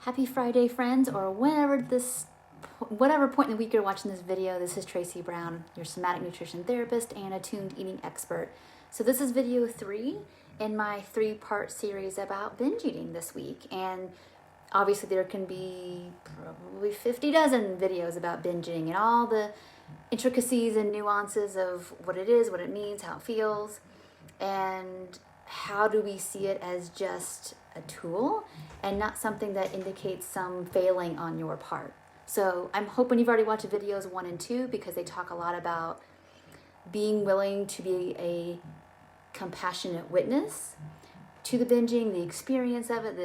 Happy Friday, friends, or whatever point in the week you're watching this video. This is Tracy Brown, your somatic nutrition therapist and attuned eating expert. So this is video 3 in my 3-part series about binge eating this week. And obviously there can be probably 50 dozen videos about binging and all the intricacies and nuances of what it is, what it means, how it feels, and how do we see it as just a tool and not something that indicates some failing on your part. So I'm hoping you've already watched videos 1 and 2 because they talk a lot about being willing to be a compassionate witness to the binging, the experience of it,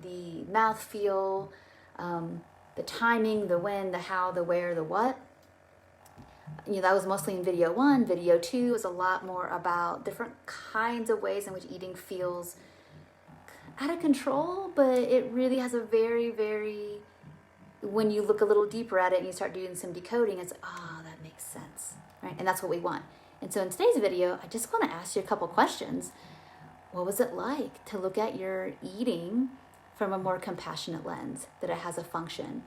the mouthfeel, the timing, the when, the how, the where, the what. That was mostly in video 1. Video 2 is a lot more about different kinds of ways in which eating feels out of control, but it really has a very, very, when you look a little deeper at it and you start doing some decoding, it's, that makes sense, right? And that's what we want. And so in today's video, I just want to ask you a couple questions. What was it like to look at your eating from a more compassionate lens, that it has a function?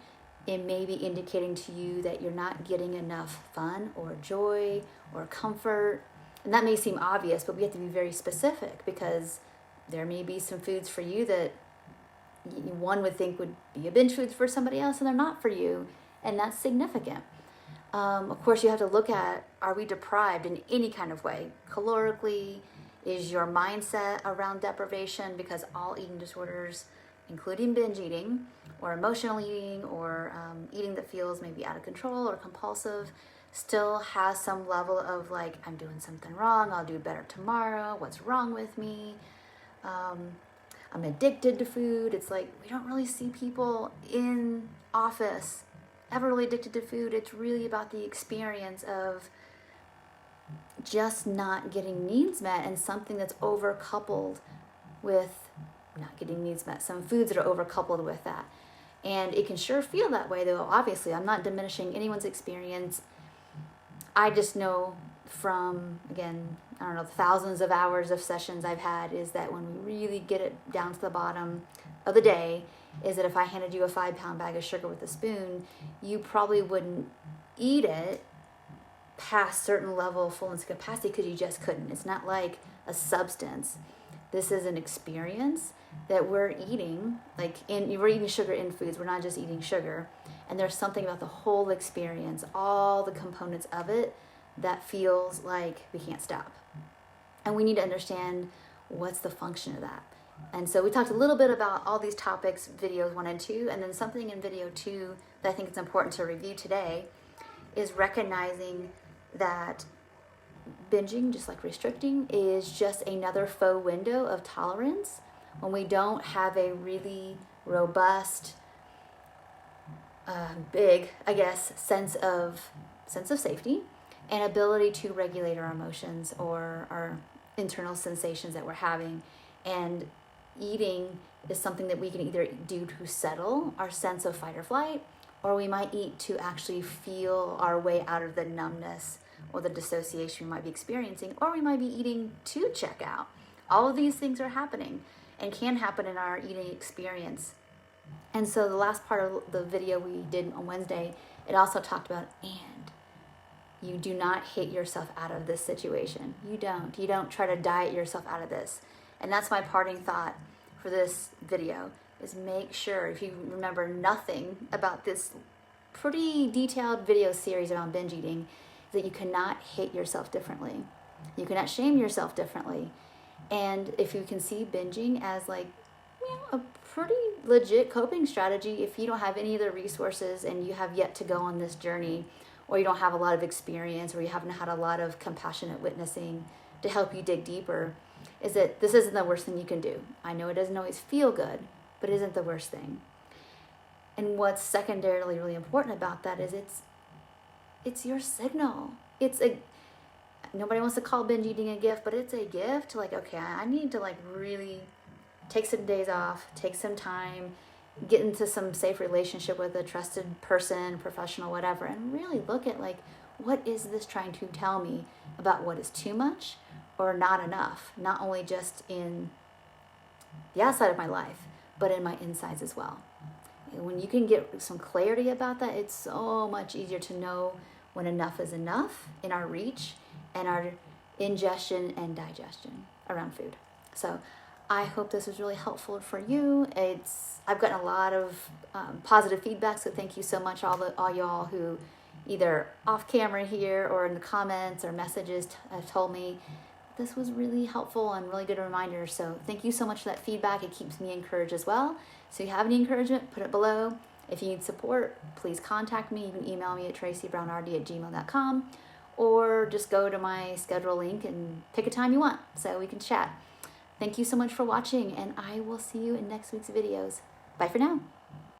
It may be indicating to you that you're not getting enough fun or joy or comfort. And that may seem obvious, but we have to be very specific because there may be some foods for you that one would think would be a binge food for somebody else, and they're not for you. And that's significant. Of course, you have to look at, are we deprived in any kind of way? Calorically, is your mindset around deprivation? Because all eating disorders, including binge eating or emotional eating or eating that feels maybe out of control or compulsive, still has some level of like, I'm doing something wrong, I'll do better tomorrow, what's wrong with me? I'm addicted to food. It's like we don't really see people in office ever really addicted to food. It's really about the experience of just not getting needs met and something that's overcoupled with not getting needs met. Some foods that are overcoupled with that. And it can sure feel that way, though. Obviously, I'm not diminishing anyone's experience. I just know from, again, I don't know, thousands of hours of sessions I've had, is that when we really get it down to the bottom of the day, is that if I handed you a 5-pound bag of sugar with a spoon, you probably wouldn't eat it past certain level of fullness capacity because you just couldn't. It's not like a substance. This is an experience that we're eating, we're eating sugar in foods. We're not just eating sugar. And there's something about the whole experience, all the components of it, that feels like we can't stop. And we need to understand what's the function of that. And so we talked a little bit about all these topics, videos 1 and 2, and then something in video 2 that I think it's important to review today is recognizing that binging, just like restricting, is just another faux window of tolerance when we don't have a really robust, big, sense of safety and ability to regulate our emotions or our internal sensations that we're having. And eating is something that we can either do to settle our sense of fight or flight, or we might eat to actually feel our way out of the numbness or the dissociation we might be experiencing, or we might be eating to check out. All of these things are happening and can happen in our eating experience. And so the last part of the video we did on Wednesday, it also talked about, and you do not hate yourself out of this situation. You don't try to diet yourself out of this. And that's my parting thought for this video, is make sure, if you remember nothing about this pretty detailed video series around binge eating, that you cannot hate yourself differently. You cannot shame yourself differently. And if you can see binging as a pretty legit coping strategy, if you don't have any other resources and you have yet to go on this journey, or you don't have a lot of experience, or you haven't had a lot of compassionate witnessing to help you dig deeper, is that this isn't the worst thing you can do. I know it doesn't always feel good, but it isn't the worst thing. And what's secondarily really important about that is it's your signal. Nobody wants to call binge eating a gift, but it's a gift. Okay, I need to really take some days off, take some time, get into some safe relationship with a trusted person, professional, whatever, and really look at what is this trying to tell me about what is too much or not enough, not only just in the outside of my life, but in my insides as well. When you can get some clarity about that, it's so much easier to know when enough is enough in our reach and our ingestion and digestion around food. So I hope this was really helpful for you. I've gotten a lot of positive feedback, so thank you so much, all y'all who either off camera here or in the comments or messages have told me this was really helpful and really good reminder. So thank you so much for that feedback. It keeps me encouraged as well. So if you have any encouragement, put it below. If you need support, please contact me. You can email me at tracybrownrd@gmail.com or just go to my schedule link and pick a time you want so we can chat. Thank you so much for watching, and I will see you in next week's videos. Bye for now.